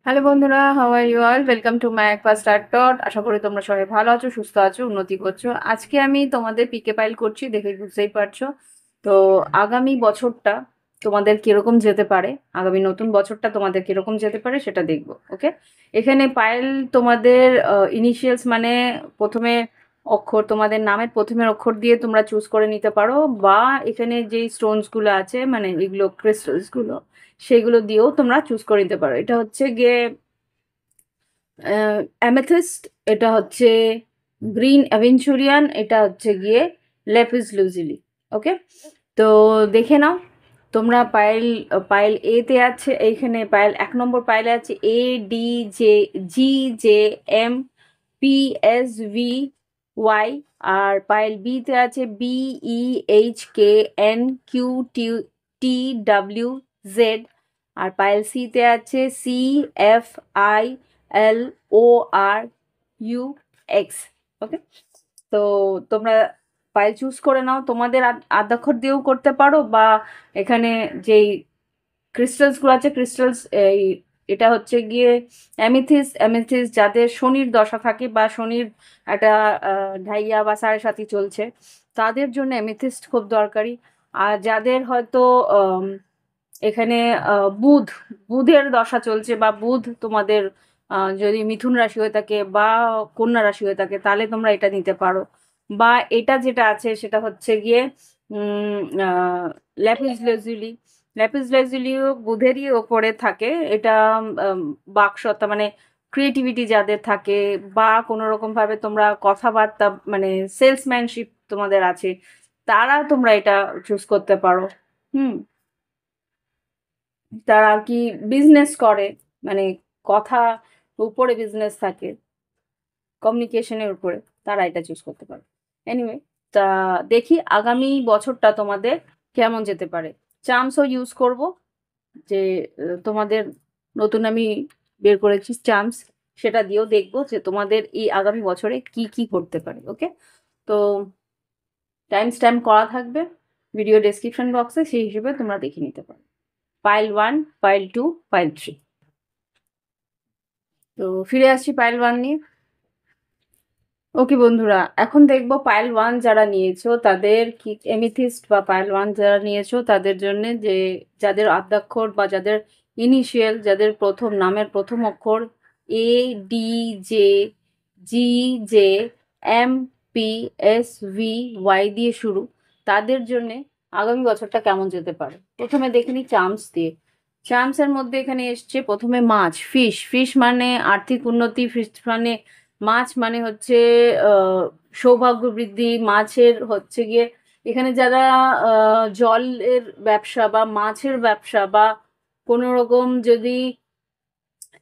Hello বন্ধুরা, how are you all? Welcome to my একপা start dot. আশা করি তোমরা সবাই ভালো আছো, সুস্থ আছো, উন্নতি করছো। আজকে আমি তোমাদের পিকে পাইল করছি, দেখে বুঝতেই পারছো। তো আগামী বছরটা তোমাদের কিরকম যেতে পারে, আগামী নতুন বছরটা তোমাদের কিরকম যেতে পারে সেটা দেখবো। ওকে, এখানে পাইল তোমাদের ইনিশিয়ালস মানে প্রথমে অক্ষর, তোমাদের নামের প্রথমের অক্ষর দিয়ে তোমরা চুজ করে নিতে পারো, বা এখানে যেই স্টোনসগুলো আছে মানে এগুলো ক্রিস্টালসগুলো, সেগুলো দিয়েও তোমরা চুজ করে নিতে পারো। এটা হচ্ছে গিয়ে অ্যামেথিস্ট, এটা হচ্ছে গ্রিন অ্যাভেঞ্চুরিয়ান, এটা হচ্ছে গিয়ে লেপিস লুজিলি। ওকে, তো দেখে নাও তোমরা। পাইল পাইল এ তে আছে, এইখানে পাইল 1 নম্বর পাইলে আছে ADJGJM PSVY, আর পাইল বি তে আছে BEHKNQTWZ, আর পাইল সি তে আছে CFILORUX। ওকে, তো তোমরা পাইল চুজ করে নাও, তোমাদের আদ্যাক্ষর দিয়েও করতে পারো, বা এখানে যেই ক্রিস্টালস গুলো আছে ক্রিস্টালস, এই এটা হচ্ছে গিয়ে অ্যামিথিস। অ্যামিথিস যাদের শনির দশা থাকে বা শনির একটা ঢাইয়া বা সাড়ে সাতি চলছে, তাদের জন্য অ্যামিথিস্ট খুব দরকারি। আর যাদের হয়তো এখানে বুধ, বুধের দশা চলছে, বা বুধ তোমাদের যদি মিথুন রাশি হয়ে থাকে বা কন্যা রাশি হয়ে থাকে, তাহলে তোমরা এটা নিতে পারো। বা এটা যেটা আছে সেটা হচ্ছে গিয়ে ল্যাপিস লেজুলি। ল্যাপিস লেজুলিও বুধেরই ওপরে থাকে। এটা বাকসত্তা মানে ক্রিয়েটিভিটি যাদের থাকে, বা কোনো রকম ভাবে তোমরা কথাবার্তা মানে সেলসম্যানশিপ তোমাদের আছে, তারা তোমরা এটা চুজ করতে পারো। হুম, তারা আর কি বিজনেস করে, মানে কথা উপরে বিজনেস থাকে, কমিউনিকেশনের উপরে, তারা এটা চুজ করতে পারে। এনিওয়ে, তা দেখি আগামী বছরটা তোমাদের কেমন যেতে পারে। চার্মসও ইউজ করব, যে তোমাদের নতুন আমি বের করেছি চার্মস, সেটা দিয়েও দেখবো যে তোমাদের এই আগামী বছরে কি কি করতে পারে। ওকে, তো টাইম স্ট্যাম্প করা থাকবে ভিডিও ডেসক্রিপশন বক্সে, সেই হিসেবে তোমরা দেখে নিতে পারো। Pile 1, pile 2, pile 3। তো ফিরে আসছি পাইল 1 নিয়ে। ওকে বন্ধুরা, এখন দেখবো পাইল 1 যারা নিয়েছো তাদের কি, এমিথিস্ট বা পাইল 1 যারা নিয়েছো তাদের জন্য, যে যাদের আদ্যাক্ষর বা যাদের ইনিশিয়াল, যাদের প্রথম নামের প্রথম অক্ষর ADJGJMPSVY দিয়ে শুরু, তাদের জন্য আগামী বছরটা কেমন যেতে পারে। প্রথমে দেখে নি চার্মস দিয়ে। চার্মসের মধ্যে এখানে এসছে প্রথমে মাছ, ফিশ। ফিশ মানে আর্থিক উন্নতি, ফিশ মানে মাছ মানে হচ্ছে আহ, সৌভাগ্য বৃদ্ধি। মাছের হচ্ছে গিয়ে এখানে যারা জলের ব্যবসা বা মাছের ব্যবসা, বা কোনো রকম যদি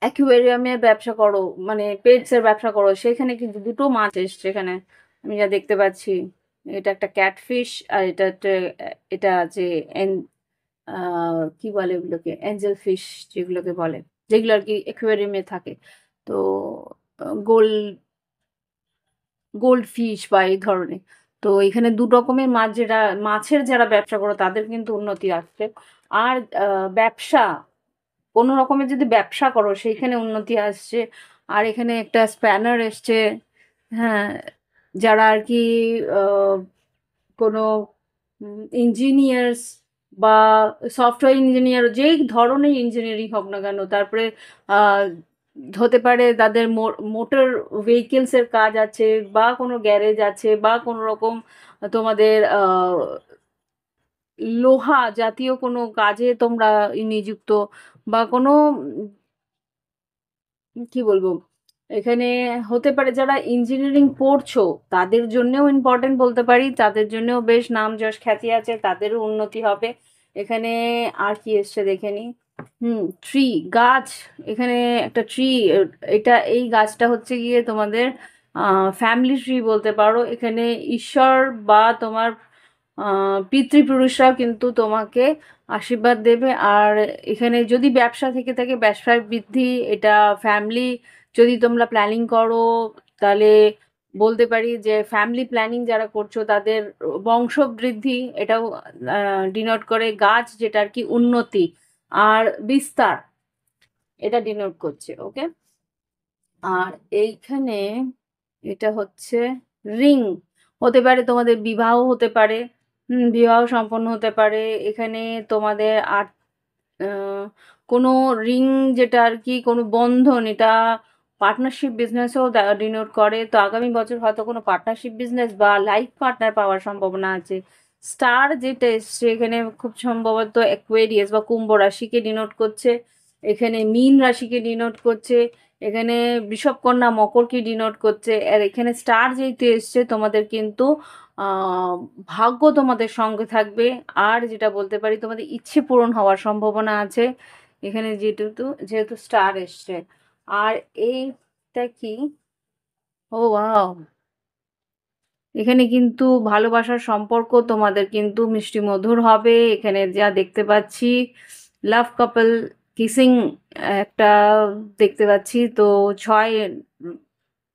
অ্যাকুয়ারিয়ামের ব্যবসা করো, মানে পেটস এর ব্যবসা করো, সেখানে কিন্তু দুটো মাছ এসছে এখানে, আমি যা দেখতে পাচ্ছি। এটা একটা ক্যাটফিশ, আর এটা আছে কি বলে ওগুলোকে, অ্যাঞ্জেল ফিশ যেগুলোকে বলে, যেগুলো আর কি অ্যাকুয়ারিয়ামে থাকে। তো গোল গোল্ড ফিশ বা এই ধরনের। তো এখানে দু রকমের মাছ, যেটা মাছের যারা ব্যবসা করো তাদের কিন্তু উন্নতি আসছে। আর ব্যবসা, কোনো রকমের যদি ব্যবসা করো সেইখানে উন্নতি আসছে। আর এখানে একটা স্প্যানার এসছে। হ্যাঁ, যারা আর কি আহ, কোনো ইঞ্জিনিয়ার্স বা সফটওয়্যার ইঞ্জিনিয়ার, যেই ধরনের ইঞ্জিনিয়ারিং হোক না কেন, তারপরে আহ, হতে পারে তাদের মোটর ভেহিকেলস এর কাজ আছে, বা কোনো গ্যারেজ আছে, বা কোনো রকম তোমাদের লোহা জাতীয় কোনো কাজে তোমরা নিযুক্ত, বা কোনো কি বলবো, এখানে হতে পারে যারা ইঞ্জিনিয়ারিং পড়ছো তাদের জন্যও ইম্পর্টেন্ট বলতে পারি, তাদের জন্যও বেশ নাম যশ খ্যাতি আছে, তাদেরও উন্নতি হবে এখানে। আর কি এসছে দেখে নি। ট্রি, গাছ। এখানে একটা ট্রি, এটা এই গাছটা হচ্ছে গিয়ে তোমাদের ফ্যামিলি ট্রি বলতে পারো। এখানে ঈশ্বর বা তোমার পিতৃপুরুষরাও কিন্তু তোমাকে আশীর্বাদ দেবে। আর এখানে যদি ব্যবসা থেকে থাকে, ব্যবসার বৃদ্ধি, এটা ফ্যামিলি যদি তোমরা প্ল্যানিং করো, তাহলে বলতে পারি যে ফ্যামিলি প্ল্যানিং যারা করছো তাদের বংশ বৃদ্ধি, এটাও ডিনোট করে। গাছ যেটা আর কি উন্নতি আর বিস্তার, এটা ডিনোট করছে। ওকে, আর এইখানে এটা হচ্ছে রিং, হতে পারে তোমাদের বিবাহ হতে পারে, বিবাহ সম্পন্ন হতে পারে এখানে তোমাদের। আর কোনো রিং যেটা আর কি কোনো বন্ধন, এটা পার্টনারশিপ বিজনেসেও ডিনোট করে। তো আগামী বছর হয়তো কোনো পার্টনারশিপ বিজনেস বা লাইফ পার্টনার পাওয়ার সম্ভাবনা আছে। স্টার যেটা এসছে এখানে খুব সম্ভবত অ্যাকুয়ারিয়াস বা কুম্ভ রাশিকে ডিনোট করছে, এখানে মীন রাশিকে ডিনোট করছে, এখানে বৃষভকন্যা মকরকে ডিনোট করছে। আর এখানে স্টার যেহেতু এসছে তোমাদের কিন্তু ভাগ্য তোমাদের সঙ্গে থাকবে। আর যেটা বলতে পারি তোমাদের ইচ্ছে পূরণ হওয়ার সম্ভাবনা আছে এখানে যেহেতু যেহেতু স্টার এসছে। আর এইটা কি, ও ওয়াও, এখানে কিন্তু ভালোবাসার সম্পর্ক তোমাদের কিন্তু মিষ্টি মধুর হবে এখানে যা দেখতে পাচ্ছি। লাভ কাপল কিসিং একটা দেখতে পাচ্ছি। তো 6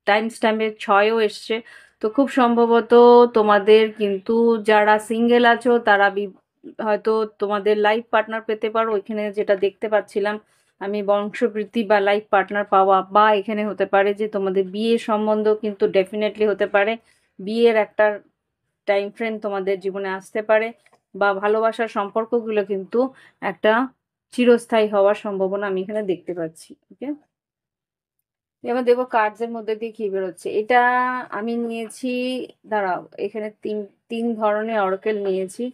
টাইম স্ট্যাম্পের 6ও এসছে। তো খুব সম্ভবত তোমাদের কিন্তু যারা সিঙ্গেল আছো তারা হয়তো তোমাদের লাইফ পার্টনার পেতে পারো। এখানে যেটা দেখতে পাচ্ছিলাম আমি বংশবৃদ্ধি বা লাইফ পার্টনার পাওয়া, বা এখানে হতে পারে যে তোমাদের বিয়ের সম্বন্ধ কিন্তু ডেফিনেটলি হতে পারে, বিয়ের একটা টাইম ফ্রেম তোমাদের জীবনে আসতে পারে, বা ভালোবাসার সম্পর্কগুলো কিন্তু একটা চিরস্থায়ী হওয়ার সম্ভাবনা আমি এখানে দেখতে পাচ্ছি। ওকে, এবার দেখবো কার্ডস এর মধ্যে দিয়ে কি বেরোচ্ছে। এটা আমি নিয়েছি, দাঁড়াও, এখানে তিন ধরনের অরাকেল নিয়েছি।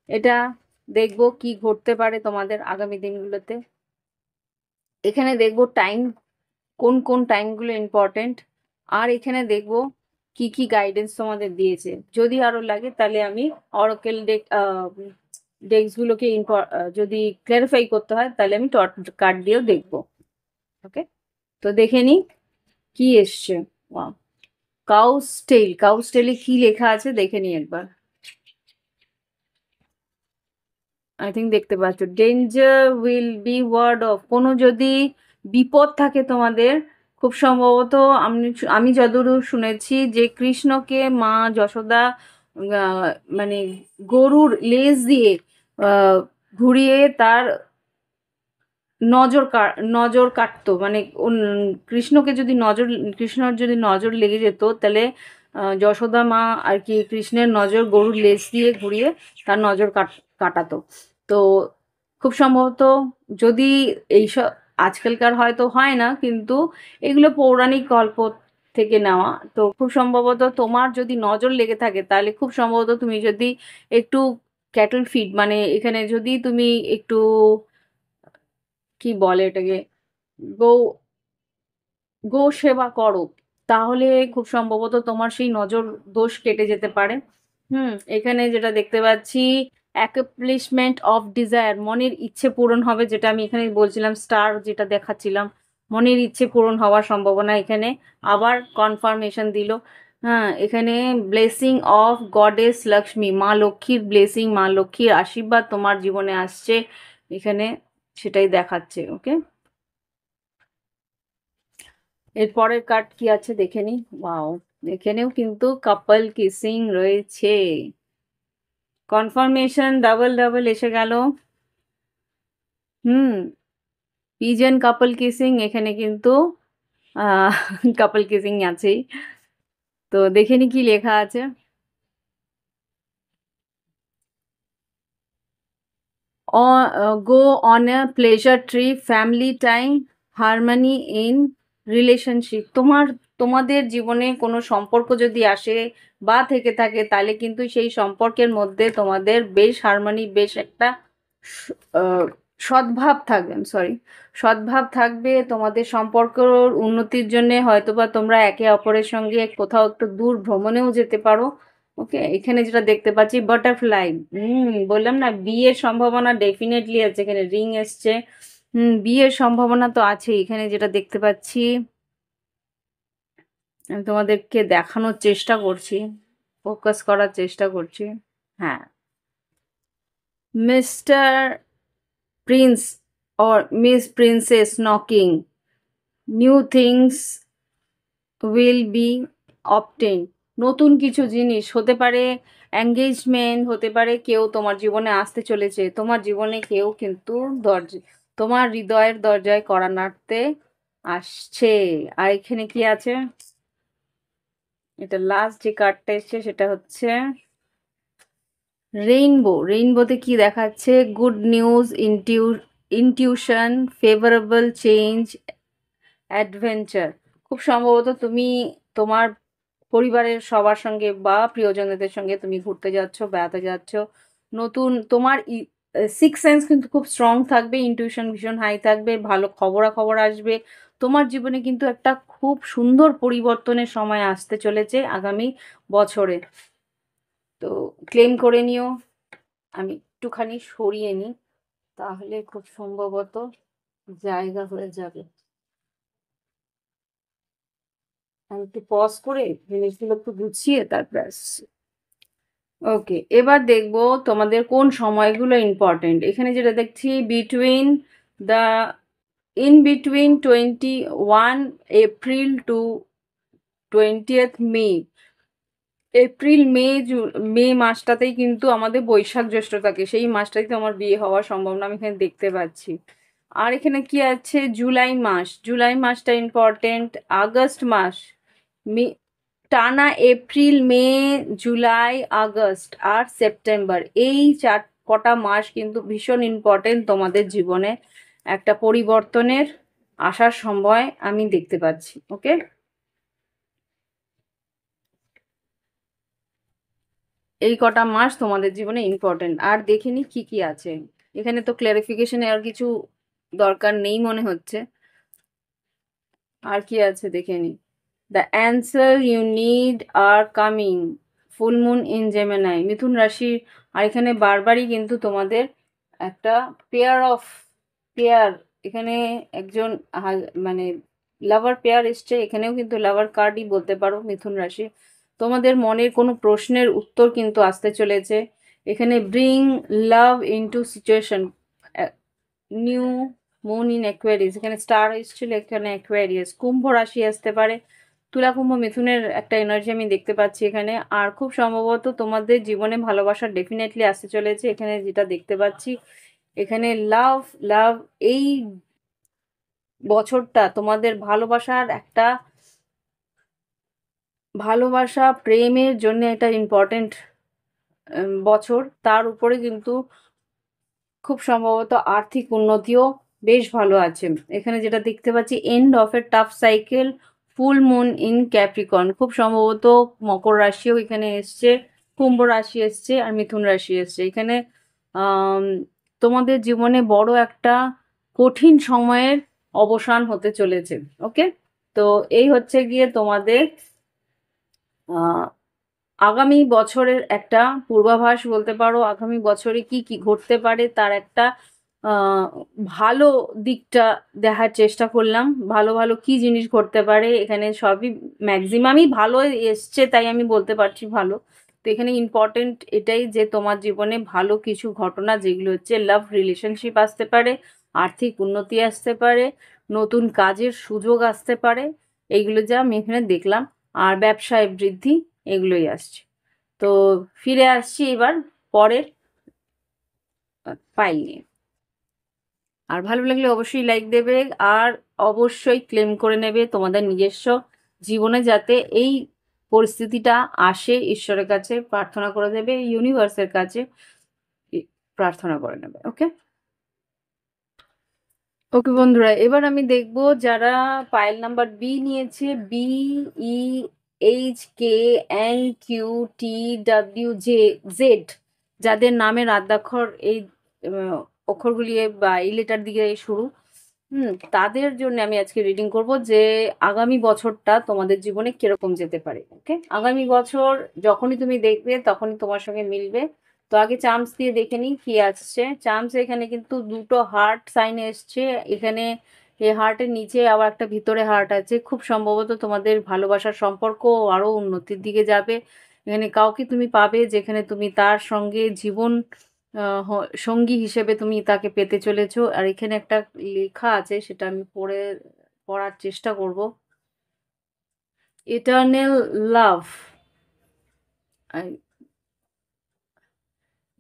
এটা দেখবো কি ঘটতে পারে তোমাদের আগামী দিনগুলোতে। এখানে দেখবো টাইম, কোন কোন টাইমগুলো ইম্পর্টেন্ট, আর এখানে দেখবো কি কি গাইডেন্স তোমাদের দিয়েছে। যদি আরো লাগে তাহলে আমি অরাকেল ডেস্কগুলোকে যদি ক্লারিফাই করতে হয় তাহলে আমি টর্চ কার্ড দিয়েও দেখবো। ওকে, তো দেখে নি কি এসছে। ওয়াও, কাউস্টেল, কাউস্টেলে কি লেখা আছে দেখে নি একবার। আই থিঙ্ক দেখতে পাচ্ছ, danger will be ward off, কোনো যদি বিপদ থাকে তোমাদের, খুব সম্ভবত আমি আমি যতদূর শুনেছি যে কৃষ্ণকে মা যশোদা মানে গরুর লেজ দিয়ে ঘুরিয়ে তার নজর কাটতো, মানে কৃষ্ণকে যদি কৃষ্ণর যদি নজর লেগে যেত তাহলে যশোদা মা আর কি কৃষ্ণের নজর গরুর লেজ দিয়ে ঘুরিয়ে তার নজর কাটাতো। তো খুব সম্ভবত যদি এইসব আজকালকার হয়তো হয় না, কিন্তু এগুলো পৌরাণিক গল্প থেকে নেওয়া। তো খুব সম্ভবত তোমার যদি নজর লেগে থাকে তাহলে খুব সম্ভবত তুমি যদি একটু ক্যাটল ফিড, মানে এখানে যদি তুমি একটু কি বলে এটাকে, গো গো সেবা করো, তাহলে খুব সম্ভবত তোমার সেই নজর দোষ কেটে যেতে পারে। এখানে যেটা দেখতে পাচ্ছি অ্যাকমপ্লিশমেন্ট অফ ডিজায়ার, মনের ইচ্ছে পূরণ হবে, যেটা আমি এখানে বলছিলাম স্টার যেটা দেখাচ্ছিলাম, মনের ইচ্ছে পূরণ হওয়ার সম্ভাবনা এখানে আবার কনফার্মেশন দিল। এখানে ব্লেসিং অফ গডেস লক্ষ্মী, মা লক্ষ্মীর ব্লেসিং, মা লক্ষ্মীর আশীর্বাদ তোমার জীবনে আসছে এখানে, সেটাই দেখাচ্ছে। ওকে, এর পরের কার্ড কি আছে দেখে নি। ওয়াও, এখানেও কিন্তু কাপল কিসিং রয়েছে, কনফার্মেশন ডাবল ডাবল এসে গেল। হুম, পিজন কাপল কিসিং, এখানে কিন্তু কাপল কিসিং আছেই। তো দেখে নি কি লেখা আছে। Go on a pleasure trip, family time, harmony in relationship, তোমাদের জীবনে কোনো সম্পর্ক যদি আসে বা থেকে থাকে তাহলে কিন্তু সেই সম্পর্কের মধ্যে তোমাদের বেশ হারমোনি, বেশ একটা সদ্ভাব থাকবে, সরি, সদ্ভাব থাকবে তোমাদের সম্পর্কর উন্নতির জন্য। হয়তোবা তোমরা একে অপরের সঙ্গে কোথাও একটু দূর ভ্রমণেও যেতে পারো। ওকে, এখানে যেটা দেখতে পাচ্ছি বাটারফ্লাই, বললাম না বিয়ের সম্ভাবনা ডেফিনেটলি আছে, এখানে রিং এসছে। বিয়ের সম্ভাবনা তো আছে এখানে যেটা দেখতে পাচ্ছি। আমি তোমাদেরকে দেখানোর চেষ্টা করছি, ফোকাস করার চেষ্টা করছি। হ্যাঁ, mister Prince or miss princess knocking, new things will be obtain, নতুন কিছু জিনিস হতে পারে, এঙ্গেজমেন্ট হতে পারে, কেউ তোমার জীবনে আসতে চলেছে, তোমার জীবনে কেউ কিন্তু তোমার হৃদয়ের দরজায় কড়া নাড়তে আসছে। আর এখানে কি আছে? এটা লাস্ট যে কার্ডটা এসছে সেটা হচ্ছে রেইনবো। রেইনবোতে কি দেখাচ্ছে? Good news, intuition, favourable change, adventure. খুব সম্ভবত তুমি তোমার পরিবারের সবার সঙ্গে বা প্রিয়জনদের সঙ্গে তুমি ঘুরতে যাচ্ছ, বেড়াতে যাচ্ছ। নতুন তোমার সিক্স সেন্স কিন্তু খুব স্ট্রং থাকবে, ইনটিউশন ভীষণ হাই থাকবে, ভালো খবরাখবর আসবে। তোমার জীবনে কিন্তু একটা খুব সুন্দর পরিবর্তনের সময় আসতে চলেছে আগামী বছরে। তো ক্লেম করে নিও। আমি একটুখানি সরিয়ে নিই, তাহলে খুব সম্ভবত জায়গা হয়ে যাবে। আমি একটু পজ করে জিনিসগুলো একটু গুছিয়ে তারপর আসছি। ওকে, এবার দেখবো তোমাদের কোন সময়গুলো ইম্পর্টেন্ট। এখানে যেটা দেখছি between the in between 21 April to 20 May. April May May মাসটাতেই কিন্তু আমাদের বৈশাখ জ্যৈষ্ঠ থাকে, সেই মাসটাই তো আমার বিয়ে হওয়ার সম্ভাবনা আমি এখানে দেখতে পাচ্ছি। আর এখানে কি আছে? জুলাই মাস, জুলাই মাসটা ইম্পর্টেন্ট। আগস্ট মাস, মে, টানা এপ্রিল মে জুলাই আগস্ট আর সেপ্টেম্বর, এই কটা মাস কিন্তু ভীষণ ইম্পর্টেন্ট তোমাদের জীবনে। একটা পরিবর্তনের আসার সময় আমি দেখতে পাচ্ছি। ওকে, এই কটা মাস তোমাদের জীবনে ইম্পর্টেন্ট। আর দেখিনি কি কি আছে। এখানে তো ক্লারিফিকেশনে আর কিছু দরকার নেই মনে হচ্ছে। আর কি আছে দেখে নি। The answer you need are coming, full moon in Gemini, মিথুন রাশি। আর এখানে বারবারই কিন্তু তোমাদের একটা পেয়ার, এখানে একজন মানে লাভার পেয়ার এসছে। এখানেও কিন্তু লাভার কার্ডই বলতে পারো মিথুন রাশি। তোমাদের মনের কোনো প্রশ্নের উত্তর কিন্তু আসতে চলেছে। এখানে bring love into situation, new moon in Aquarius, এখানে স্টার এসেছিল, এখানে অ্যাকুয়ারিয়াস। কুম্ভ রাশি আসতে পারে, তুলা কুম্ভ মিথুনের একটা এনার্জি আমি দেখতে পাচ্ছি এখানে। আর খুব সম্ভবত তোমাদের জীবনে ভালোবাসা ডেফিনেটলি আসতে চলেছে, এখানে যেটা দেখতে পাচ্ছি। এখানে লাভ লাভ, এই বছরটা তোমাদের ভালোবাসার একটা ভালোবাসা প্রেমের জন্য একটা ইম্পর্টেন্ট বছর। তার উপরে কিন্তু খুব সম্ভবত আর্থিক উন্নতিও বেশ ভালো আছে। এখানে যেটা দেখতে পাচ্ছি, end of a tough cycle, full moon in Capricorn. খুব সম্ভবত মকর রাশিও এখানে এসছে, কুম্ভ রাশি এসছে, আর মিথুন রাশি এসছে এখানে। আম, তোমাদের জীবনে বড় একটা কঠিন সময়ের অবসান হতে চলেছে। ওকে, তো এই হচ্ছে গিয়ে তোমাদের আগামী বছরের একটা পূর্বাভাস বলতে পারো। আগামী বছরে কি কি ঘটতে পারে তার একটা আহ, ভালো দিকটা দেখার চেষ্টা করলাম। ভালো ভালো কি জিনিস ঘটতে পারে, এখানে সবই ম্যাক্সিমামই ভালো এসছে, তাই আমি বলতে পারছি ভালো। তো এখানে ইম্পর্টেন্ট এটাই যে তোমার জীবনে ভালো কিছু ঘটনা, যেগুলো হচ্ছে লাভ রিলেশনশিপ আসতে পারে, আর্থিক উন্নতি আসতে পারে, নতুন কাজের সুযোগ আসতে পারে, এইগুলো যা আমি এখানে দেখলাম। আর ব্যবসায় বৃদ্ধি, এগুলোই আসছে। তো ফিরে আসছি এবার পরের ফাইল নিয়ে। আর ভালো লাগলে অবশ্যই লাইক দেবে, আর অবশ্যই ক্লেম করে নেবে তোমাদের নিজস্ব জীবনে, যাতে এই পরিস্থিতিটা আসে। ঈশ্বরের কাছে প্রার্থনা করে দেবে, ইউনিভার্সের কাছে প্রার্থনা করে নেবে। ওকে, ওকে বন্ধুরা, এবার আমি দেখব যারা পাইল নাম্বার বি নিয়েছে, BEHKNQTWJZ, যাদের নামের আদ্যাক্ষর এই অক্ষরগুলি বা এই লেটার দিয়ে শুরু, তাদের জন্য আমি আজকে রিডিং করব যে আগামী বছরটা তোমাদের জীবনে কিরকম যেতে পারে। ওকে, আগামী বছর যখনই তুমি দেখবে তখনই তোমার সঙ্গে মিলবে। তো আগে চার্মস দিয়ে দেখে নিই কি আসছে। চার্মস এখানে কিন্তু দুটো হার্ট সাইন এসছে। এখানে এই হার্টের নিচে আবার একটা ভিতরে হার্ট আছে। খুব সম্ভবত তোমাদের ভালোবাসার সম্পর্ক আরো উন্নতির দিকে যাবে। এখানে কাউকে তুমি পাবে যেখানে তুমি তার সঙ্গে জীবন সঙ্গী হিসেবে তুমি তাকে পেতে চলেছো। আর এখানে একটা লেখা আছে, সেটা আমি পড়ার চেষ্টা করব। Eternal love,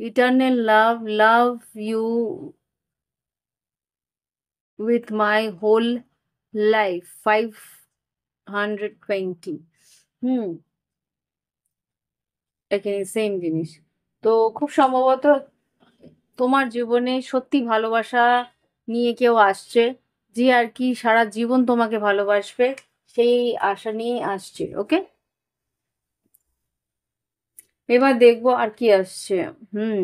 eternal love, love you with my whole life 520 হুম এখানে সেম জিনিস। তো খুব সম্ভবত তোমার জীবনে সত্যি ভালোবাসা নিয়ে কেউ আসছে, যে আর কি সারা জীবন তোমাকে ভালোবাসবে, সেই আশা নিয়ে আসছে। ওকে, এবার দেখবো আর কি আসছে। হুম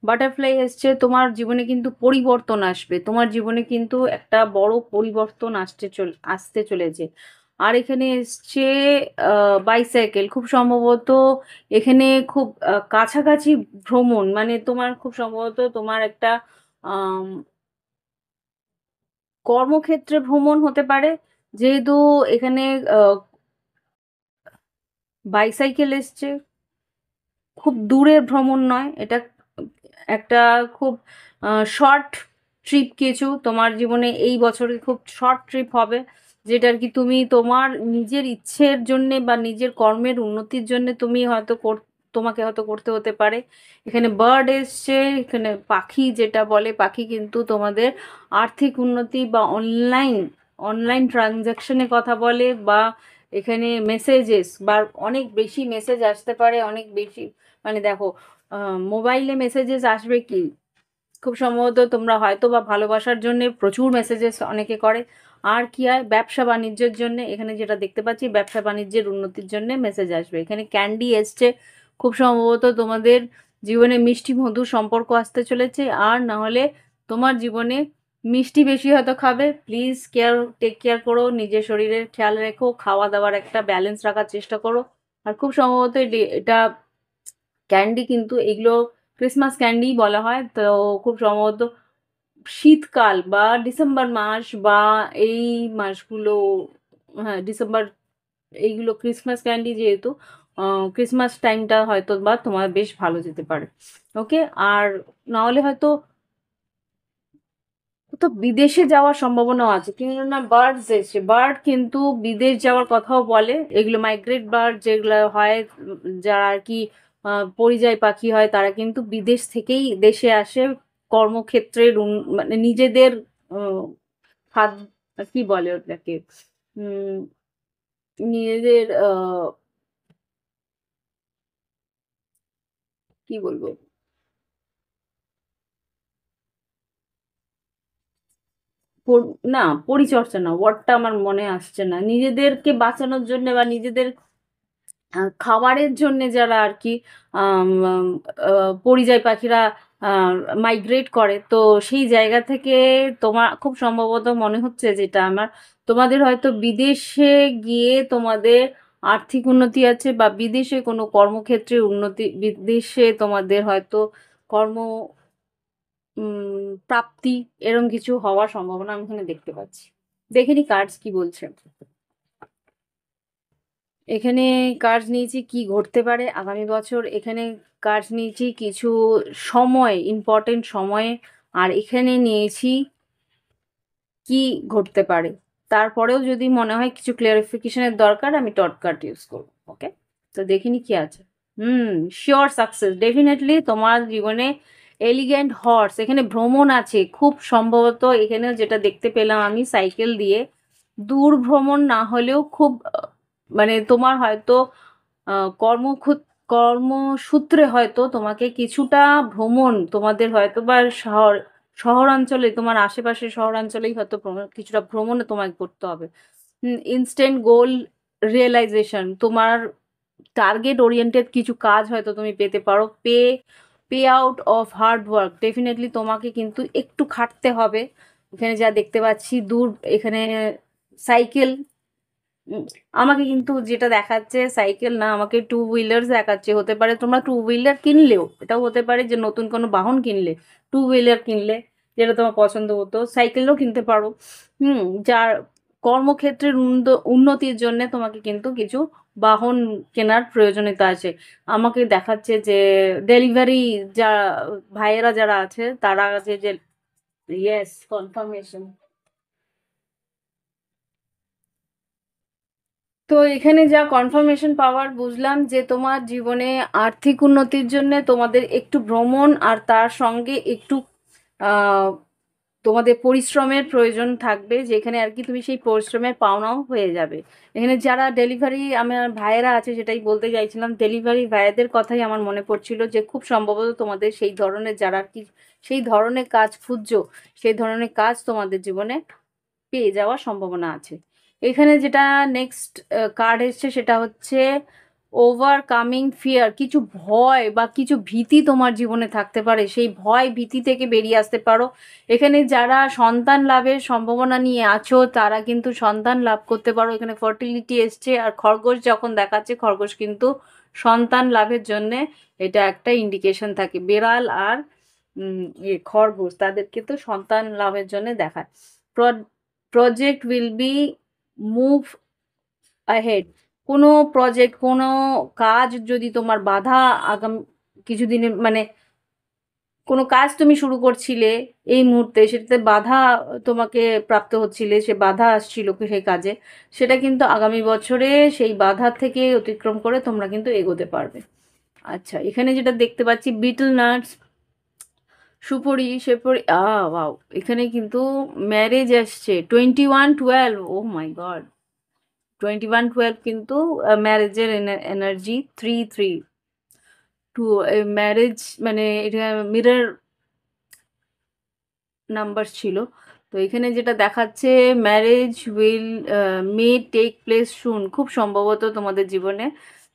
বাটারফ্লাই এসছে, তোমার জীবনে কিন্তু পরিবর্তন আসবে, তোমার জীবনে কিন্তু একটা বড় পরিবর্তন আসতে চলেছে। আর এখানে এসছে বাইসাইকেল, খুব সম্ভবত এখানে খুব কাছাকাছি ভ্রমণ, মানে তোমার খুব সম্ভবত তোমার একটা আম, কর্মক্ষেত্রে ভ্রমণ হতে পারে, যেহেতু এখানে বাইসাইকেল এসছে। খুব দূরের ভ্রমণ নয় এটা, একটা খুব শর্ট ট্রিপ, কিছু তোমার জীবনে এই বছরে খুব শর্ট ট্রিপ হবে, যেটা আর কি তুমি তোমার নিজের ইচ্ছের জন্যে বা নিজের কর্মের উন্নতির জন্য তুমি হয়তো তোমাকে হয়তো করতে হতে পারে। এখানে বার্ড এসছে, এখানে পাখি, যেটা বলে পাখি কিন্তু তোমাদের আর্থিক উন্নতি বা অনলাইন অনলাইন ট্রানজাকশনের কথা বলে, বা এখানে মেসেজেস বা অনেক বেশি মেসেজ আসতে পারে, অনেক বেশি, মানে দেখো মোবাইলে মেসেজেস আসবে কি, খুব সম্ভবত তোমরা হয়তো বা ভালোবাসার জন্য প্রচুর মেসেজেস অনেকে করে। আর কি হয়, ব্যবসা বাণিজ্যের জন্য, এখানে যেটা দেখতে পাচ্ছি ব্যবসা বাণিজ্যের উন্নতির জন্য মেসেজ আসবে। এখানে ক্যান্ডি এসছে, খুব সম্ভবত তোমাদের জীবনে মিষ্টি মধুর সম্পর্ক আসতে চলেছে। আর না হলে তোমার জীবনে মিষ্টি বেশি হয়তো খাবে। প্লিজ টেক কেয়ার করো, নিজের শরীরের খেয়াল রেখো, খাওয়া দাওয়ার একটা ব্যালেন্স রাখার চেষ্টা করো। আর খুব সম্ভবত এটা ক্যান্ডি কিন্তু এগুলো ক্রিসমাস ক্যান্ডি বলা হয়, তো খুব সম্ভবত শীতকাল বা ডিসেম্বর মাস বা এই মাসগুলো, হ্যাঁ ডিসেম্বর, এইগুলো ক্রিসমাস ক্যান্ডি যেহেতু, ক্রিসমাস টাইমটা হয়তো বা তোমার বেশ ভালো যেতে পারে। ওকে, আর না হলে হয়তো তো বিদেশে যাওয়ার সম্ভাবনাও আছে, কিন্তু না বার্ডস এসে, বার্ড কিন্তু বিদেশ যাওয়ার কথাও বলে। এগুলো মাইগ্রেট বার্ড যেগুলো হয়, যারা আর কি পরিযায়ী পাখি হয়, তারা কিন্তু বিদেশ থেকেই দেশে আসে কর্মক্ষেত্রের মানে নিজেদের খাদ কি বলে ওটাকে, উম নিজেদের কি বলবো, না পরিচর্যা না, ওয়ার্ডটা আমার মনে আসছে না, নিজেদেরকে বাঁচানোর জন্য বা নিজেদের খাবারের জন্য যারা আর কি পরিযায়ী পাখিরা মাইগ্রেট করে, তো সেই জায়গা থেকে তোমার খুব সম্ভবত মনে হচ্ছে, যেটা আমার, তোমাদের হয়তো বিদেশে গিয়ে তোমাদের আর্থিক উন্নতি আছে, বা বিদেশে কোনো কর্মক্ষেত্রে উন্নতি, বিদেশে তোমাদের হয়তো কর্ম প্রাপ্তি, এরম কিছু হওয়ার সম্ভাবনা আমি এখানে দেখতে পাচ্ছি। দেখিনি কার্ডস কি বলছে। এখানে কার্ড নিয়েছি কি ঘটতে পারে আগামী বছর, এখানে কার্ড নিয়েছি কিছু সময়, ইম্পর্টেন্ট সময়ে, আর এখানে নিয়েছি কি ঘটতে পারে। তারপরেও যদি মনে হয় কিছু ক্লিয়ারিফিকেশনের দরকার, আমি টট কার্ড ইউজ করবো। ওকে, তো দেখিনি কি আছে। শিওর সাকসেস, ডেফিনেটলি তোমার জীবনে এলিগেন্ট হর্স, এখানে ভ্রমণ আছে খুব সম্ভবত, এখানে যেটা দেখতে পেলাম আমি সাইকেল দিয়ে, দূর ভ্রমণ না হলেও খুব মানে তোমার হয়তো কর্মসূত্রে হয়তো তোমাকে কিছুটা ভ্রমণ, তোমাদের হয়তো বা শহরাঞ্চলে, তোমার আশেপাশে শহরাঞ্চলেই হয়তো কিছুটা ভ্রমণে তোমাকে করতে হবে। ইনস্ট্যান্ট গোল রিয়েলাইজেশন, তোমার টার্গেট ওরিয়েন্টেড কিছু কাজ হয়তো তুমি পেতে পারো। Pay out of hard work, definitely তোমাকে কিন্তু একটু খাটতে হবে। এখানে যা দেখতে পাচ্ছি দূর, এখানে সাইকেল, উম, আমাকে কিন্তু যেটা দেখাচ্ছে সাইকেল না, আমাকে টু হুইলার্স দেখাচ্ছে। হতে পারে তোমরা টু হুইলার কিনলেও, এটাও হতে পারে যে নতুন কোনো বাহন কিনলে, টু হুইলার কিনলে যেটা তোমার পছন্দ হতো, সাইকেলও কিনতে পারো। যার কর্মক্ষেত্রের উন্নতির জন্য তোমাকে কিন্তু কিছু বাহন কেনার প্রয়োজনীয়তা আছে। আমাকে দেখাচ্ছে যে ডেলিভারি, যা ভাইয়েরা যারা আছে তারা আছে যে, ইয়েস কনফার্মেশন। তো এখানে যা কনফার্মেশন পাওয়ার বুঝলাম যে তোমার জীবনে আর্থিক উন্নতির জন্য তোমাদের একটু ভ্রমণ, আর তার সঙ্গে একটু তোমাদের পরিশ্রমের প্রয়োজন থাকবে, যেখানে আর কি তুমি সেই পরিশ্রমের পাওনাও হয়ে যাবে। এখানে যারা ডেলিভারি আমার ভাইয়েরা আছে, সেটাই বলতে চাইছিলাম, ডেলিভারি ভাইয়াদের কথাই আমার মনে পড়ছিল, যে খুব সম্ভবত তোমাদের সেই ধরনের যারা আর কি সেই ধরনের কাজ খুঁজছো, সেই ধরনের কাজ তোমাদের জীবনে পেয়ে যাওয়ার সম্ভাবনা আছে। এখানে যেটা নেক্সট কার্ড এসছে সেটা হচ্ছে ওভারকামিং ফিয়ার। কিছু ভয় বা কিছু ভীতি তোমার জীবনে থাকতে পারে, সেই ভয় ভীতি থেকে বেরিয়ে আসতে পারো। এখানে যারা সন্তান লাভের সম্ভাবনা নিয়ে আছো তারা কিন্তু সন্তান লাভ করতে পারো। এখানে ফার্টিলিটি এসছে, আর খরগোশ যখন দেখাচ্ছে, খরগোশ কিন্তু সন্তান লাভের জন্যে এটা একটা ইন্ডিকেশন থাকে। বেড়াল আর খরগোশ তাদের কিন্তু সন্তান লাভের জন্য দেখায়। Project will be move ahead. কোনো প্রজেক্ট, কোনো কাজ যদি তোমার বাধা আগাম কিছুদিনে, মানে কোনো কাজ তুমি শুরু করছিলে এই মুহূর্তে, সেটাতে বাধা তোমাকে প্রাপ্ত হচ্ছিলে, সে বাধা আসছিল সেই কাজে, সেটা কিন্তু আগামী বছরে সেই বাধা থেকে অতিক্রম করে তোমরা কিন্তু এগোতে পারবে। আচ্ছা, এখানে যেটা দেখতে পাচ্ছি বিটল নাটস, সুপরি সেপরি, ওয়াও, এখানে কিন্তু ম্যারেজ আসছে 2112। ও মাই গড, 2112 কিন্তু ম্যারেজের এনার্জি। 3 3 টু ম্যারেজ, মানে এটা মিরর নাম্বার ছিল। তো এখানে যেটা দেখাচ্ছে, marriage will may take place soon. খুব সম্ভবত তোমাদের জীবনে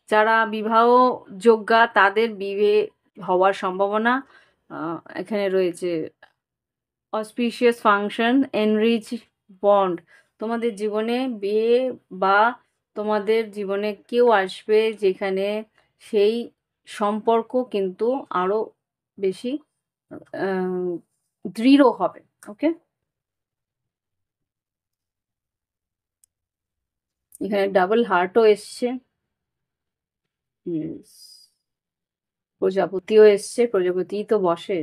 যারা বিবাহ যোগ্যা তাদের বিয়ে হওয়ার সম্ভাবনা এখানে রয়েছে। Auspicious function enrich bond. তোমাদের জীবনে বিয়ে বা তোমাদের জীবনে কেউ আসবে যেখানে সেই সম্পর্ক কিন্তু আরো বেশি আহ, দৃঢ় হবে। ওকে, এখানে ডাবল হার্টও এসছে। হুম, প্রজাপতিও এসছে, প্রজাপতি তো বসে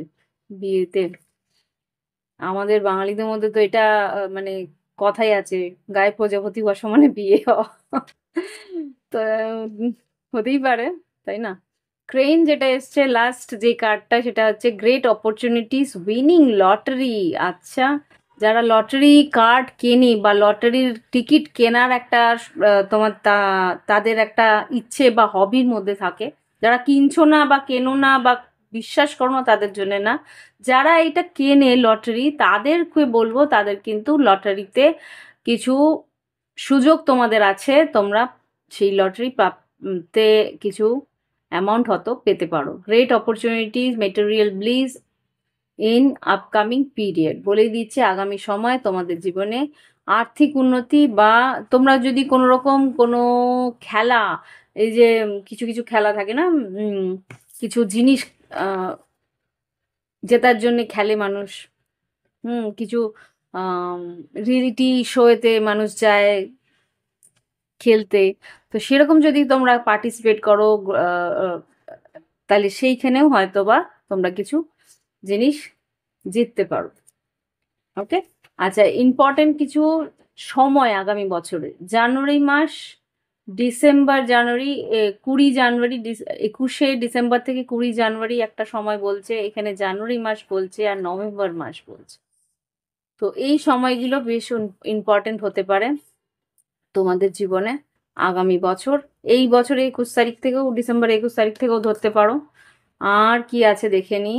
বিয়েতে। আমাদের বাঙালিদের মধ্যে তো এটা মানে কথাই আছে, গায়ে প্রজাপতি বসা মানে বিয়ে হওয়া। তো হতেই পারে, তাই না? ক্রেন যেটা এসছে লাস্ট যে কার্ডটা, সেটা হচ্ছে গ্রেট অপরচুনিটিস উইনিং লটারি। আচ্ছা, যারা লটারি কার্ড কেনে বা লটারির টিকিট কেনার একটা তোমার তাদের একটা ইচ্ছে বা হবির মধ্যে থাকে, যারা কিনছো না বা কেনো না বা বিশ্বাস করো না তাদের জন্য না, যারা এটা কেনে লটারি তাদেরকে বলবো, তাদের কিন্তু লটারিতে কিছু সুযোগ তোমাদের আছে, তোমরা সেই লটারি প্রাপ্তে কিছু অ্যামাউন্ট হয়তো পেতে পারো। Great opportunities material bliss in upcoming period. বলেই দিচ্ছে আগামী সময় তোমাদের জীবনে আর্থিক উন্নতি, বা তোমরা যদি কোনো রকম কোনো খেলা, এই যে কিছু কিছু খেলা থাকে না, কিছু জিনিস আহ, জেতার জন্য খেলে মানুষ, কিছু রিয়েলিটি শোয়েতে মানুষ যায় খেলতে। তো সেরকম যদি তোমরা পার্টিসিপেট করো, আহ, আহ, তাহলে সেইখানেও হয়তো বা তোমরা কিছু জিনিস জিততে পারো। ওকে, আচ্ছা, ইম্পর্টেন্ট কিছু সময় আগামী বছরে, জানুয়ারি মাস, ডিসেম্বর জানুয়ারি, 20 জানুয়ারি, 21শে ডিসেম্বর থেকে 20 জানুয়ারি একটা সময় বলছে, এখানে জানুয়ারি মাস বলছে আর নভেম্বর মাস বলছে। তো এই সময়গুলো বেশ ইম্পর্টেন্ট হতে পারে তোমাদের জীবনে আগামী বছর। এই বছর 21 তারিখ থেকেও, ডিসেম্বর 21 তারিখ থেকেও ধরতে পারো। আর কি আছে দেখে নি।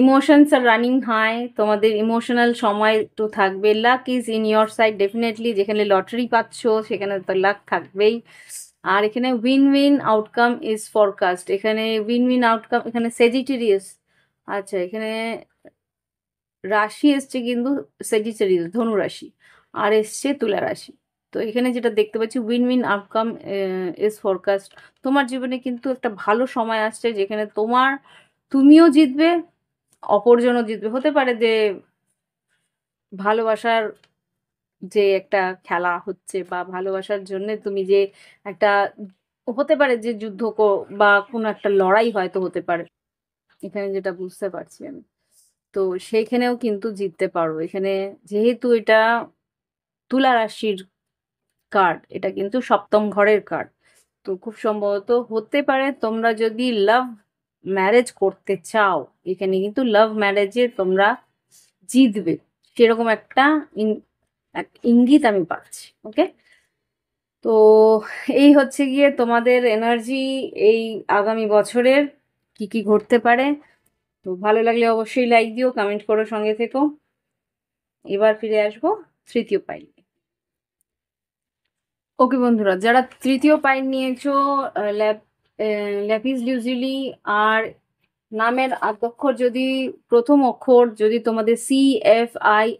ইমোশনস আর রানিং হাই, তোমাদের ইমোশনাল সময় তো থাকবে। Lakh is in your side definitely, যেখানে লটারি পাচ্ছ সেখানে তো লাক থাকবেই। আর এখানে win win outcome is forecast, এখানে উইন উইন আউটকাম, এখানে সেজিটেরিয়াস। আচ্ছা, এখানে রাশি এসছে কিন্তু সেজিটেরিয়াস, ধনু রাশি, আর এসছে তুলা রাশি। তো এখানে যেটা দেখতে পাচ্ছি, win win outcome is forecast. তোমার জীবনে কিন্তু একটা ভালো সময় আসছে, যেখানে তুমিও জিতবে, অপরজনও জিতবে। হতে পারে যে ভালোবাসার যে একটা খেলা হচ্ছে, বা ভালোবাসার জন্য তুমি যে একটা, হতে পারে যে বা কোনো একটা লড়াই হয়তো হতে পারে, এখানে যেটা বুঝতে পারছি আমি। তো সেইখানেও কিন্তু জিততে পারো এখানে, যেহেতু এটা তুলা রাশির কার্ড, এটা কিন্তু সপ্তম ঘরের কার্ড। তো খুব সম্ভবত হতে পারে তোমরা যদি লাভ ম্যারেজ করতে চাও, এখানে কিন্তু লাভ ম্যারেজে তোমরা জিতবে, সেরকম একটা ইঙ্গিত আমি পাচ্ছি। ওকে, তো এই হচ্ছে গিয়ে তোমাদের এনার্জি এই আগামী বছরের কি কি ঘটতে পারে। তো ভালো লাগলে অবশ্যই লাইক দিও, কমেন্ট করো, সঙ্গে থেকো। এবার ফিরে আসবো তৃতীয় পাইল। ওকে বন্ধুরা, যারা তৃতীয় পাইল নিয়েছো, ল্যাপিস লিউজিলি আর নামের আদ্যক্ষর যদি প্রথম অক্ষর যদি তোমাদের CFILORUX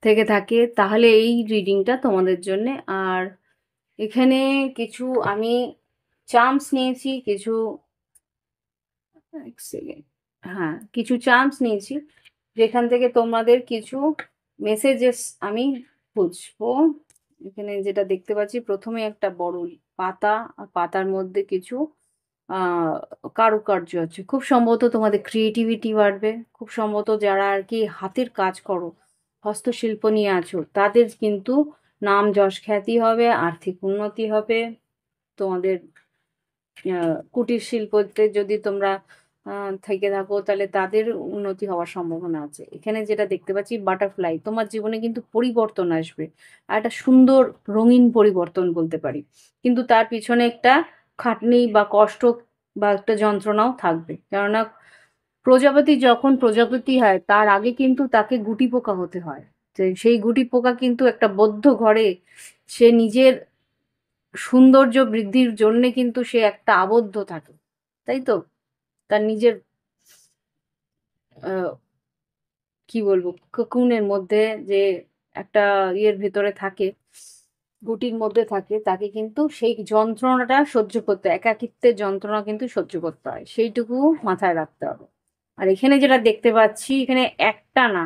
থেকে থাকে তাহলে এই রিডিংটা তোমাদের জন্য। আর এখানে কিছু আমি চার্মস নিয়েছি, কিছু এক সেকেন্ড, হ্যাঁ কিছু চার্মস নিয়েছি যেখান থেকে তোমাদের কিছু মেসেজেস আমি খুঁজবো। এখানে যেটা দেখতে পাচ্ছি, প্রথমে একটা বড় পাতা, আর পাতার মধ্যে কিছু আহ কারুকার্য আছে। খুব সম্ভবত তোমাদের ক্রিয়েটিভিটি বাড়বে। খুব সম্ভবত যারা আর কি হাতের কাজ করো, হস্তশিল্প নিয়ে আছো, তাদের কিন্তু নাম যশ খ্যাতি হবে, আর্থিক উন্নতি হবে। তোমাদের কুটির শিল্পতে যদি তোমরা থেকে থাকো তাহলে তাদের উন্নতি হওয়ার সম্ভাবনা আছে। এখানে যেটা দেখতে পাচ্ছি বাটারফ্লাই, তোমার জীবনে কিন্তু পরিবর্তন আসবে, আর একটা সুন্দর রঙিন পরিবর্তন বলতে পারি। কিন্তু তার পিছনে একটা খাটনি বা কষ্ট বা একটা যন্ত্রণাও থাকবে। কেননা প্রজাপতি যখন প্রজাপতি হয় তার আগে কিন্তু তাকে গুটি পোকা হতে হয়। তো সেই গুটি পোকা কিন্তু একটা বদ্ধ ঘরে সে নিজের সৌন্দর্য বৃদ্ধির জন্যে কিন্তু সে একটা আবদ্ধ থাকে, তাই তো? তার নিজের আহ, কি বলবো, কোকুনের মধ্যে যে একটা ইয়ের ভেতরে থাকে, গুটির মধ্যে থাকে, তাকে কিন্তু সেই যন্ত্রণাটা সহ্য করতে, একাকিত্বের যন্ত্রণা কিন্তু সহ্য করতে হয়, সেইটুকু মাথায় রাখতে হবে। আর এখানে যেটা দেখতে পাচ্ছি, এখানে একটা না,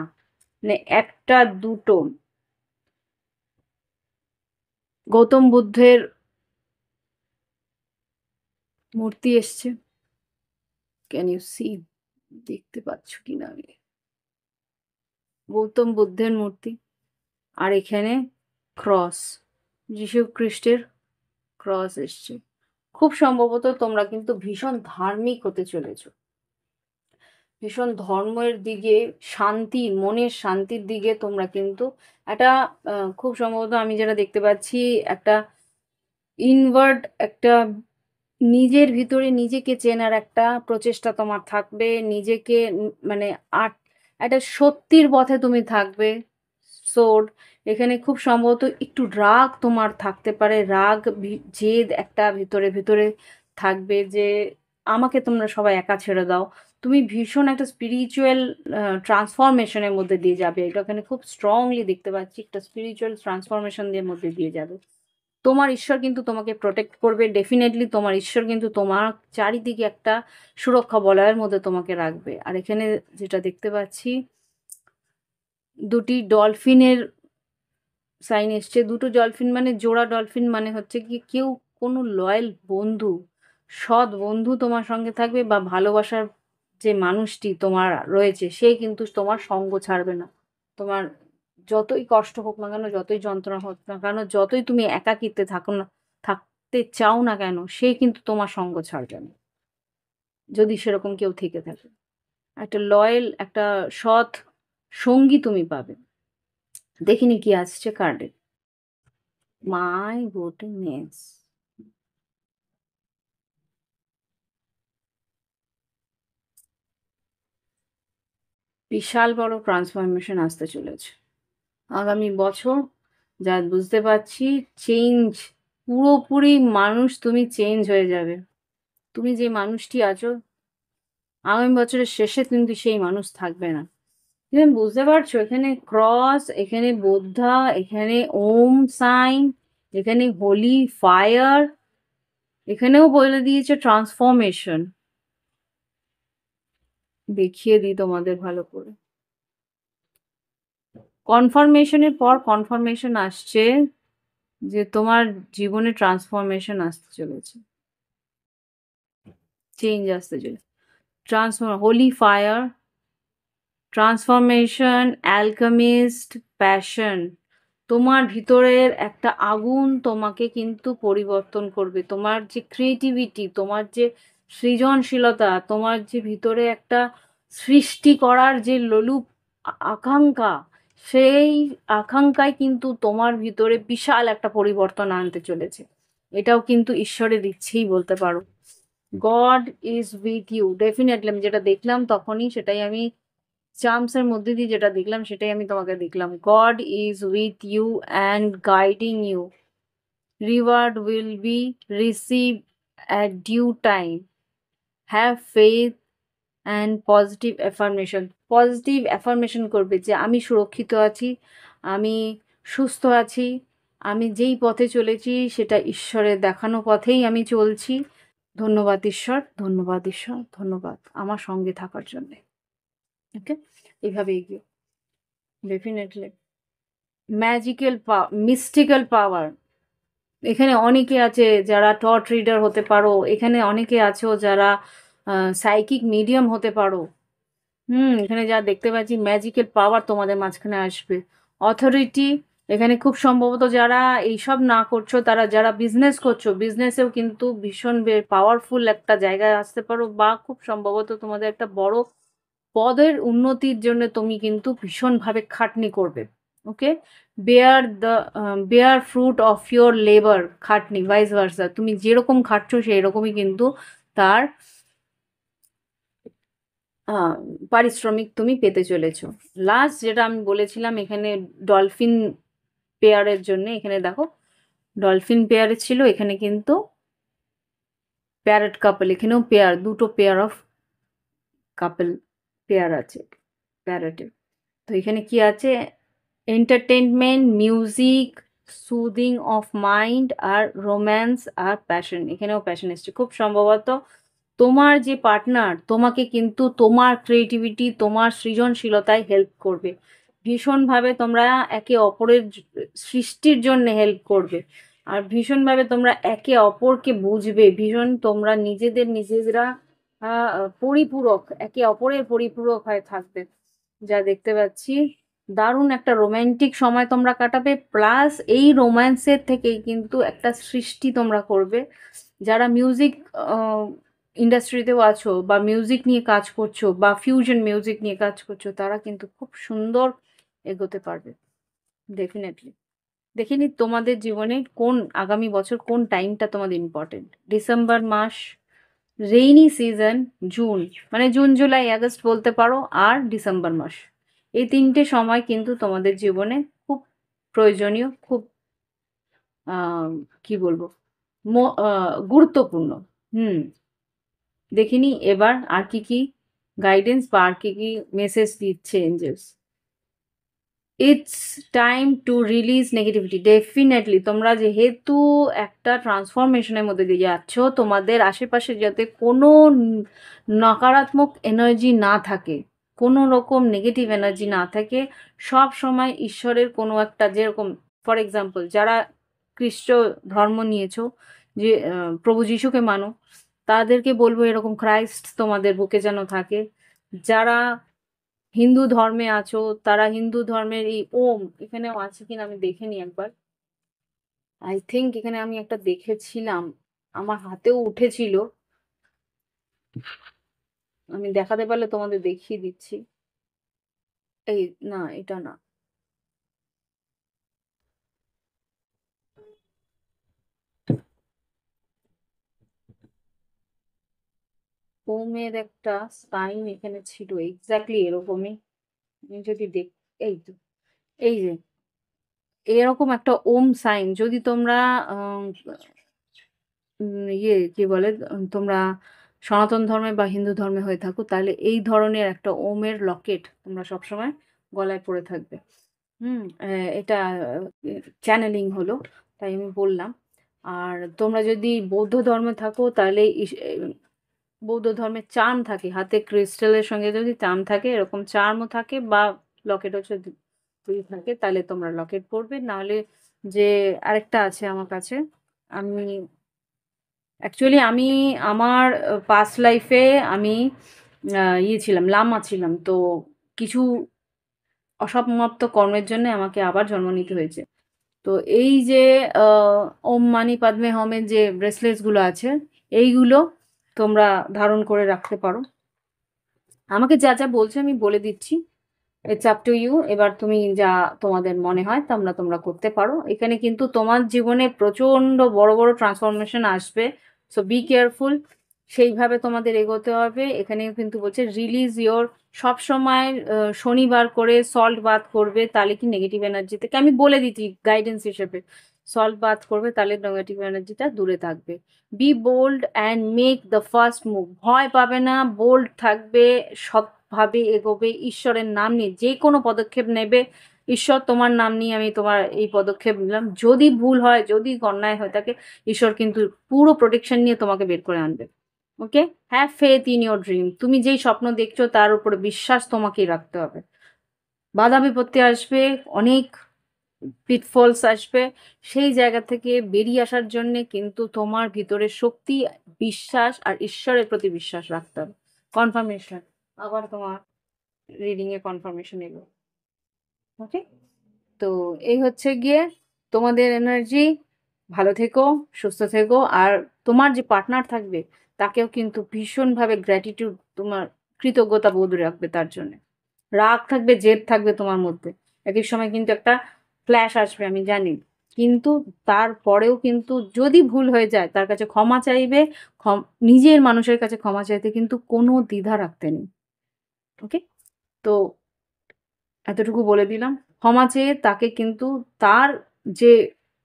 মানে একটা দুটো গৌতম বুদ্ধের মূর্তি এসছে। Can you see? দেখতে পাচ্ছ কিনা আমি, গৌতম বুদ্ধের মূর্তি, আর এখানে ক্রস, যীশু খ্রিস্টের ক্রস এসছে। খুব সম্ভবত তোমরা কিন্তু ভীষণ ধার্মিক হতে চলেছো, ভীষণ ধর্মের দিকে, শান্তির, মনের শান্তির দিকে তোমরা কিন্তু একটা খুব সম্ভবত আমি যেটা দেখতে পাচ্ছি, একটা ইনওয়ার্ড, একটা নিজের ভিতরে নিজেকে চেনার একটা প্রচেষ্টা তোমার থাকবে। নিজেকে মানে আট একটা সত্যির পথে তুমি থাকবে। সোড, এখানে খুব সম্ভবত একটু রাগ তোমার থাকতে পারে, রাগ জেদ একটা ভিতরে ভিতরে থাকবে যে আমাকে তোমরা সবাই একা ছেড়ে দাও। তুমি ভীষণ একটা স্পিরিচুয়াল ট্রান্সফরমেশনের মধ্যে দিয়ে যাবে। এটা এখানে খুব স্ট্রংলি দেখতে পাচ্ছি, একটা স্পিরিচুয়াল ট্রান্সফরমেশন এর মধ্যে দিয়ে যাবে। তোমার ঈশ্বর কিন্তু তোমাকে প্রোটেক্ট করবে ডেফিনেটলি। তোমার ঈশ্বর কিন্তু তোমার চারিদিকে একটা সুরক্ষা বলয়ের মধ্যে তোমাকে রাখবে। আর এখানে যেটা দেখতে পাচ্ছি, দুটি ডলফিনের সাইন এসছে। দুটো ডলফিন মানে জোড়া ডলফিন, মানে হচ্ছে কি কেউ কোনো লয়াল বন্ধু, সৎ বন্ধু তোমার সঙ্গে থাকবে, বা ভালোবাসার যে মানুষটি তোমার রয়েছে সে কিন্তু তোমার সঙ্গ ছাড়বে না। তোমার যতই কষ্ট হোক না কেন, যতই যন্ত্রণা হোক না কেন, যতই তুমি একাকিত্বে থাকো না, থাকতে চাও না কেন, সে কিন্তু তোমার সঙ্গ ছাড়বে না, যদি সেরকম কেউ থেকে থাকে। একটা লয়াল, একটা সৎ সঙ্গী তুমি পাবে। দেখিনি কি আসছে কার্ডে। মাই গোডনেস, বিশাল বড় ট্রান্সফরমেশন আসতে চলেছে আগামী বছর, যা বুঝতে পারছি। চেঞ্জ, পুরোপুরি মানুষ তুমি চেঞ্জ হয়ে যাবে। তুমি যে মানুষটি আছো আগামী বছরের শেষে কিন্তু সেই মানুষ থাকবে না। তুমি বুঝতে পারছো, এখানে ক্রস, এখানে বোদ্ধা, এখানে ওম সাইন, এখানে হোলি ফায়ার, এখানেও বলে দিয়েছে ট্রান্সফরমেশন। দেখিয়ে দিই তোমাদের ভালো করে। কনফার্মেশনের পর কনফার্মেশন আসছে যে তোমার জীবনে ট্রান্সফরমেশন আসতে চলেছে, চেঞ্জ আসতে চলেছে। Transform, holy fire, transformation, alchemist, passion. তোমার ভিতরের একটা আগুন তোমাকে কিন্তু পরিবর্তন করবে। তোমার যে ক্রিয়েটিভিটি, তোমার যে সৃজনশীলতা, তোমার যে ভিতরে একটা সৃষ্টি করার যে লোলুপ আকাঙ্ক্ষা, সেই আকাঙ্ক্ষায় কিন্তু তোমার ভিতরে বিশাল একটা পরিবর্তন আনতে চলেছে। এটাও কিন্তু ঈশ্বরের ইচ্ছেই বলতে পারো। God is with you definitely. আমি যেটা দেখলাম তখনই সেটাই আমি চার্মসের মধ্যে দিয়ে যেটা দেখলাম সেটাই আমি তোমাকে দেখলাম। God is with you and guiding you. Reward will be receive at due time. Have faith and positive affirmation. Positive affirmation করবে যে আমি সুরক্ষিত আছি, আমি সুস্থ আছি, আমি যেই পথে চলেছি সেটা ঈশ্বরের দেখানো পথেই আমি চলছি। ধন্যবাদ ঈশ্বর, ধন্যবাদ ঈশ্বর, ধন্যবাদ আমার সঙ্গে থাকার জন্যে। ওকে, এইভাবে এগিয়ে ডেফিনেটলি ম্যাজিক্যাল মিস্টিক্যাল পাওয়ার। এখানে অনেকে আছে যারা টর্চ রিডার হতে পারো, এখানে অনেকে আছো যারা সাইকিক মিডিয়াম হতে পারো। এখানে যা দেখতে পাচ্ছি ম্যাজিক্যাল পাওয়ার তোমাদের মাঝখানে আসবে। অথরিটি, এখানে খুব সম্ভবত যারা এইসব না করছো, তারা যারা বিজনেস করছো, বিজনেসেও কিন্তু ভীষণ পাওয়ারফুল একটা জায়গায় আসতে পারো, বা খুব সম্ভবত তোমাদের একটা বড় পদের উন্নতির জন্য তুমি কিন্তু ভীষণভাবে খাটনি করবে। Okay, bear fruit of your labour, খাটনি ভাইস ভার্সা, তুমি যেরকম খাটছো সেই রকমই কিন্তু তার পারিশ্রমিক তুমি পেতে চলেছো। লাস্ট যেটা আমি বলেছিলাম এখানে ডলফিন পেয়ারের জন্য, এখানে দেখো ডলফিন পেয়ারে ছিল, এখানে কিন্তু প্যারেট কাপল, এখানেও পেয়ার, দুটো পেয়ার অফ কাপল পেয়ার আছে প্যারেটে। তো এখানে কি আছে, entertainment, music, soothing of mind, আর রোম্যান্স আর প্যাশন, এখানেও প্যাশন এসছে। খুব সম্ভবত তোমার যে পার্টনার তোমাকে কিন্তু তোমার ক্রিয়েটিভিটি, তোমার সৃজনশীলতায় হেল্প করবে ভীষণভাবে। তোমরা একে অপরের সৃষ্টির জন্য হেল্প করবে, আর ভীষণভাবে তোমরা একে অপরকে বুঝবে, ভীষণ তোমরা নিজেরা পরিপূরক, একে অপরের পরিপূরক হয়ে থাকবে যা দেখতে পাচ্ছি। দারুণ একটা রোম্যান্টিক সময় তোমরা কাটাবে, প্লাস এই রোম্যান্সের থেকেই কিন্তু একটা সৃষ্টি তোমরা করবে। যারা মিউজিক ইন্ডাস্ট্রিতেও আছো, বা মিউজিক নিয়ে কাজ করছো, বা ফিউশন মিউজিক নিয়ে কাজ করছো, তারা কিন্তু খুব সুন্দর এগোতে পারবে ডেফিনেটলি। দেখিনি তোমাদের জীবনে কোন আগামী বছর কোন টাইমটা তোমাদের ইম্পর্টেন্ট। ডিসেম্বর মাস, রেইনি সিজন, জুন, মানে জুন জুলাই আগস্ট বলতে পারো, আর ডিসেম্বর মাস, এই তিনটে সময় কিন্তু তোমাদের জীবনে খুব প্রয়োজনীয়, খুব কি বলবো, গুরুত্বপূর্ণ। দেখিনি এবার আর কি গাইডেন্স বা আর কি মেসেজ দিচ্ছে angels. It's time to release negativity. Definitely তোমরা যেহেতু একটা ট্রান্সফরমেশনের মধ্যে দিয়ে যাচ্ছ, তোমাদের আশেপাশে যাতে কোনো নকারাত্মক এনার্জি না থাকে, কোনো রকম নেগেটিভ এনার্জি না থাকে, সব সময় ঈশ্বরের কোনো একটা, যেরকম ফর এক্সাম্পল যারা খ্রিস্ট ধর্ম নিয়েছো, যে প্রভু যিশুকে মানো, তাদেরকে বলবো এরকম ক্রাইস্ট তোমাদের বুকে যেন থাকে। যারা হিন্দু ধর্মে আছো, তারা হিন্দু ধর্মের এই ওম, এখানেও আছে কিনা আমি দেখে নিই একবার। আই থিঙ্ক এখানে আমি একটা দেখেছিলাম, আমার হাতেও উঠেছিল, আমি দেখাতে পারলে তোমাদের দেখিয়ে দিচ্ছি। এই না, এটা না, ওমের একটা সাইন এখানে ছিল এক্স্যাক্টলি এরকমই। আমি যদি দেখ, এই তো, এই যে এরকম একটা ওম সাইন, যদি তোমরা ইয়ে কি বলে, তোমরা সনাতন ধর্মে বা হিন্দু ধর্মে হয়ে থাকো, তাহলে এই ধরনের একটা ওমের লকেট তোমরা সবসময় গলায় পরে থাকবে। এটা চ্যানেলিং হলো, তাই আমি বললাম। আর তোমরা যদি বৌদ্ধ ধর্মে থাকো, তাহলে বৌদ্ধ ধর্মের চার্ম থাকে হাতে, ক্রিস্টালের সঙ্গে যদি চার্ম থাকে, এরকম চার্মও থাকে, বা লকেট হচ্ছে যদি থাকে, তাহলে তোমরা লকেট পরবে। নাহলে যে আরেকটা আছে আমার কাছে, আমি অ্যাকচুয়ালি আমি আমার পাস্ট লাইফে আমি ইয়ে ছিলাম, লামা ছিলাম, তো কিছু অসমাপ্ত কর্মের জন্য আমাকে আবার জন্ম নিতে হয়েছে। তো এই যে ওম মানি পাদমে হমের যে ব্রেসলেটসগুলো আছে, এইগুলো তোমরা ধারণ করে রাখতে পারো। আমাকে যা যা বলছে আমি বলে দিচ্ছি, ইটস আপ টু ইউ। এবার তুমি যা তোমাদের মনে হয় তোমরা তোমরা করতে পারো। এখানে কিন্তু তোমার জীবনে প্রচন্ড বড় বড় ট্রান্সফরমেশন আসবে, সো বি কেয়ারফুল। সেইভাবে তোমাদের এগোতে হবে। এখানে কিন্তু বলছে রিলিজ ইয়োর, সব সময় শনিবার করে সল্ট বাথ করবে, তাহলে কি নেগেটিভ এনার্জি থেকে, আমি বলে দিচ্ছি গাইডেন্স হিসেবে, সল্ট বাথ করবে তাহলে নেগেটিভ এনার্জিটা দূরে থাকবে। Be bold and make the first move, ভয় পাবে না, বোল্ড থাকবে, সৎভাবে এগোবে, ঈশ্বরের নাম নিয়ে যে কোনো পদক্ষেপ নেবে। ঈশ্বর তোমার নাম নিয়ে আমি তোমার এই পদক্ষেপ নিলাম, যদি ভুল হয়, যদি অন্যায় হয় থাকে, ঈশ্বর কিন্তু পুরো প্রোটেকশন নিয়ে তোমাকে বের করে আনবে। Okay, have faith in your dream, তুমি যেই স্বপ্ন দেখছো তার উপরে বিশ্বাস তোমাকেই রাখতে হবে। বাধা বিপত্তি আসবে, অনেক পিটফলস আসবে, সেই জায়গা থেকে বেরিয়ে আসার জন্যে কিন্তু তোমার ভিতরে শক্তি, বিশ্বাস আর ঈশ্বরের প্রতি বিশ্বাস রাখতে হবে। কনফার্মেশন, আবার তোমার রিডিং এ কনফার্মেশন এলো। ওকে, তো এই হচ্ছে গিয়ে তোমাদের এনার্জি। ভালো থেকো, সুস্থ থেকো, আর তোমার যে পার্টনার থাকবে তাকেও কিন্তু ভীষণভাবে গ্র্যাটিটিউড, তোমার কৃতজ্ঞতা বোধ রাখবে তার জন্য। রাগ থাকবে, জেদ থাকবে তোমার মধ্যে, এক এক সময় কিন্তু একটা ক্ল্যাশ আসবে আমি জানি, কিন্তু তারপরেও কিন্তু যদি ভুল হয়ে যায় তার কাছে ক্ষমা চাইবে। নিজের মানুষের কাছে ক্ষমা চাইতে কিন্তু কোনো দ্বিধা রাখতে নেই। ওকে, তো এতটুকু বলে দিলাম। ক্ষমা চেয়ে তাকে কিন্তু তার যে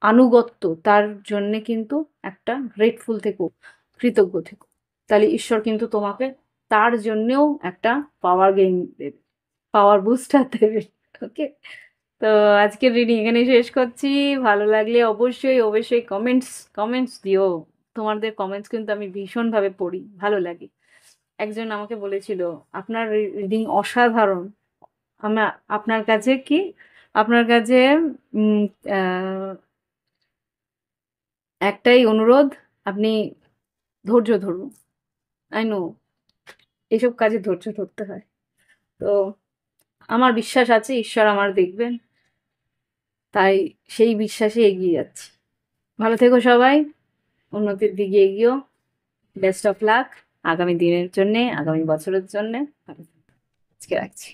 আনুগত্য, তার জন্যে কিন্তু একটা গ্রেটফুল থেকো, কৃতজ্ঞ থেকো, তাহলে ঈশ্বর কিন্তু তোমাকে তার জন্যেও একটা পাওয়ার গেইন দেবে, পাওয়ার বুস্টার দেবে। ওকে, তো আজকের রিডিং এখানেই শেষ করছি। ভালো লাগলে অবশ্যই অবশ্যই কমেন্টস কমেন্টস দিও। তোমাদের কমেন্টস কিন্তু আমি ভীষণভাবে পড়ি, ভালো লাগে। একজন আমাকে বলেছিল আপনার রিডিং অসাধারণ। আমরা আপনার কাছে কি, আপনার কাছে উম, আহ, একটাই অনুরোধ, আপনি ধৈর্য ধরুন। আই নো এসব কাজে ধৈর্য ধরতে হয়। তো আমার বিশ্বাস আছে ঈশ্বর আমার দেখবেন, তাই সেই বিশ্বাসে এগিয়ে যাচ্ছি। ভালো থেকো সবাই, উন্নতির দিকে এগিয়েও। বেস্ট অফ লাক আগামী দিনের জন্যে, আগামী বছরের জন্যে। আজকে রাখছি।